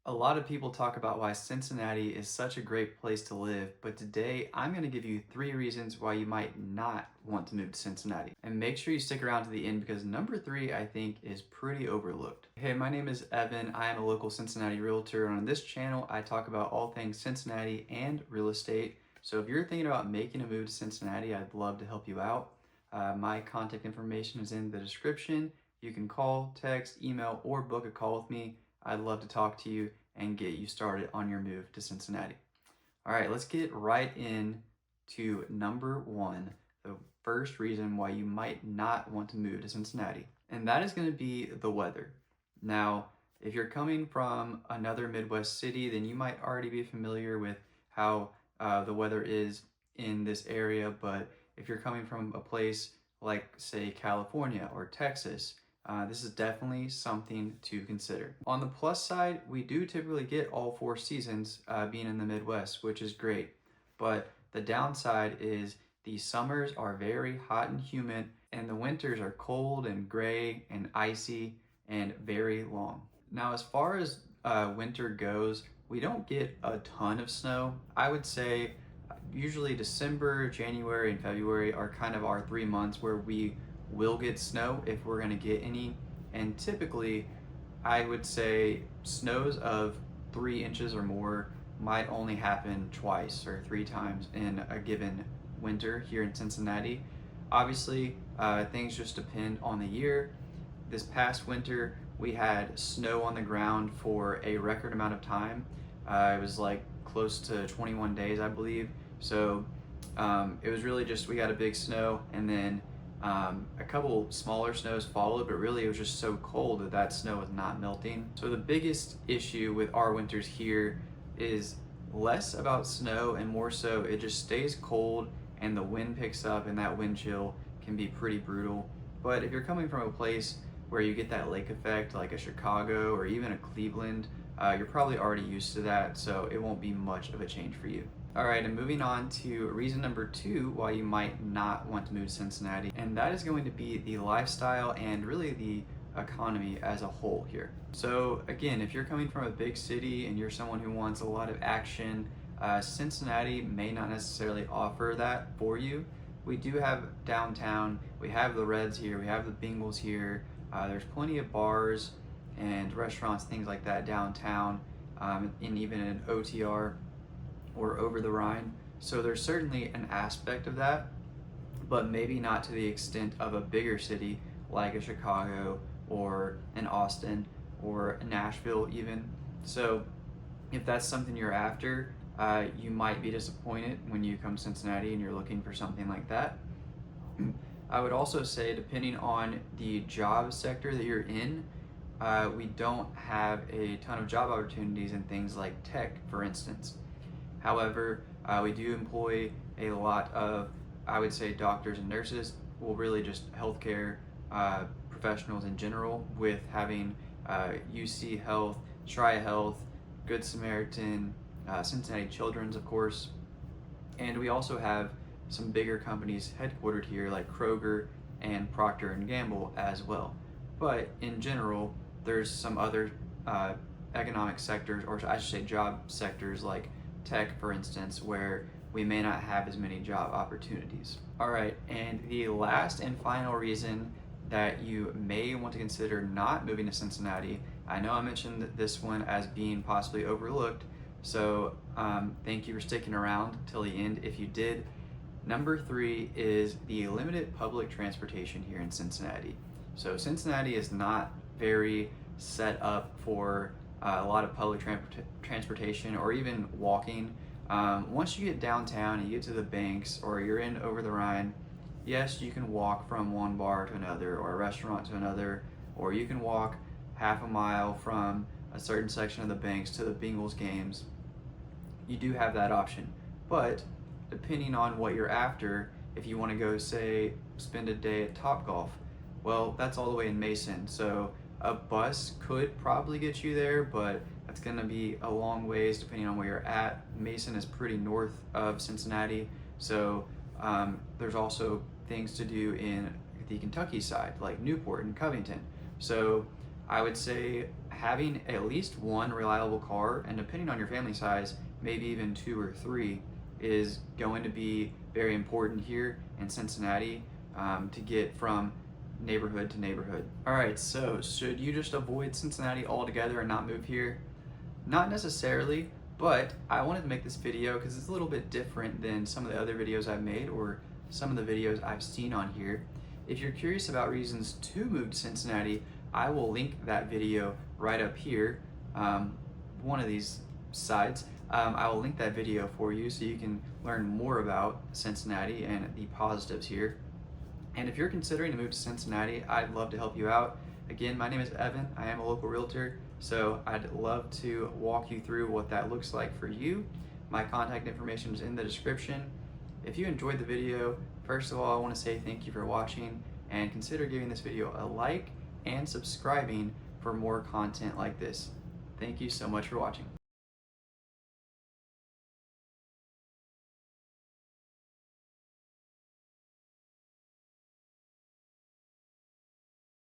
A lot of people talk about why Cincinnati is such a great place to live, but today I'm going to give you 3 reasons why you might not want to move to Cincinnati. And make sure you stick around to the end because number 3 I think is pretty overlooked. Hey, my name is Evan. I am a local Cincinnati realtor, and on this channel I talk about all things Cincinnati and real estate. So if you're thinking about making a move to Cincinnati, I'd love to help you out. My contact information is in the description. You can call, text, email, or book a call with me. I'd love to talk to you and get you started on your move to Cincinnati. All right, let's get right in to number 1, the first reason why you might not want to move to Cincinnati, and that is going to be the weather. Now, if you're coming from another Midwest city, then you might already be familiar with how the weather is in this area, but if you're coming from a place like, say, California or Texas, this is definitely something to consider. On the plus side, we do typically get all 4 seasons being in the Midwest, which is great. But the downside is the summers are very hot and humid, and the winters are cold and gray and icy and very long. Now, as far as winter goes, we don't get a ton of snow. I would say usually December, January, and February are kind of our 3 months where we will get snow if we're going to get any, and typically I would say snows of 3 inches or more might only happen twice or 3 times in a given winter here in Cincinnati. Obviously, things just depend on the year. This past winter we had snow on the ground for a record amount of time. It was like close to 21 days, I believe. So it was really just, we got a big snow, and then a couple smaller snows followed, but really it was just so cold that that snow was not melting. So the biggest issue with our winters here is less about snow and more so it just stays cold and the wind picks up, and that wind chill can be pretty brutal. But if you're coming from a place where you get that lake effect like a Chicago or even a Cleveland, you're probably already used to that, so it won't be much of a change for you. All right, and moving on to reason number 2 why you might not want to move to Cincinnati, and that is going to be the lifestyle and really the economy as a whole here. So again, if you're coming from a big city and you're someone who wants a lot of action, Cincinnati may not necessarily offer that for you. We do have downtown, we have the Reds here, we have the Bengals here, there's plenty of bars and restaurants, things like that downtown, and even in OTR or over the Rhine. So there's certainly an aspect of that, but maybe not to the extent of a bigger city like a Chicago or an Austin or a Nashville even. So if that's something you're after, you might be disappointed when you come to Cincinnati and you're looking for something like that. I would also say, depending on the job sector that you're in, we don't have a ton of job opportunities in things like tech, for instance. However, we do employ a lot of, I would say, doctors and nurses, well, really just healthcare professionals in general, with having UC Health, Tri Health, Good Samaritan, Cincinnati Children's, of course. And we also have some bigger companies headquartered here like Kroger and Procter & Gamble as well. But in general, there's some other economic sectors, or I should say job sectors, like tech, for instance, where we may not have as many job opportunities. All right, and the last and final reason that you may want to consider not moving to Cincinnati, I know I mentioned this one as being possibly overlooked, so thank you for sticking around till the end if you did. Number 3 is the limited public transportation here in Cincinnati. So Cincinnati is not very set up for a lot of public transportation or even walking. Once you get downtown and you get to the banks or you're in over the Rhine, yes, you can walk from one bar to another or a restaurant to another, or you can walk half a mile from a certain section of the banks to the Bengals games. You do have that option, but depending on what you're after, if you want to go, say, spend a day at Topgolf, well, that's all the way in Mason, so a bus could probably get you there, but that's going to be a long ways depending on where you're at. Mason is pretty north of Cincinnati, so there's also things to do in the Kentucky side, like Newport and Covington. So I would say having at least one reliable car, and depending on your family size, maybe even 2 or 3, is going to be very important here in Cincinnati to get from neighborhood to neighborhood. All right, so should you just avoid Cincinnati altogether and not move here? Not necessarily, but I wanted to make this video because it's a little bit different than some of the other videos I've made or some of the videos I've seen on here. If you're curious about reasons to move to Cincinnati, I will link that video right up here, one of these sides. I will link that video for you so you can learn more about Cincinnati and the positives here. And if you're considering to move to Cincinnati, I'd love to help you out. Again, my name is Evan. I am a local realtor, so I'd love to walk you through what that looks like for you. My contact information is in the description. If you enjoyed the video, first of all, I want to say thank you for watching, and consider giving this video a like and subscribing for more content like this. Thank you so much for watching.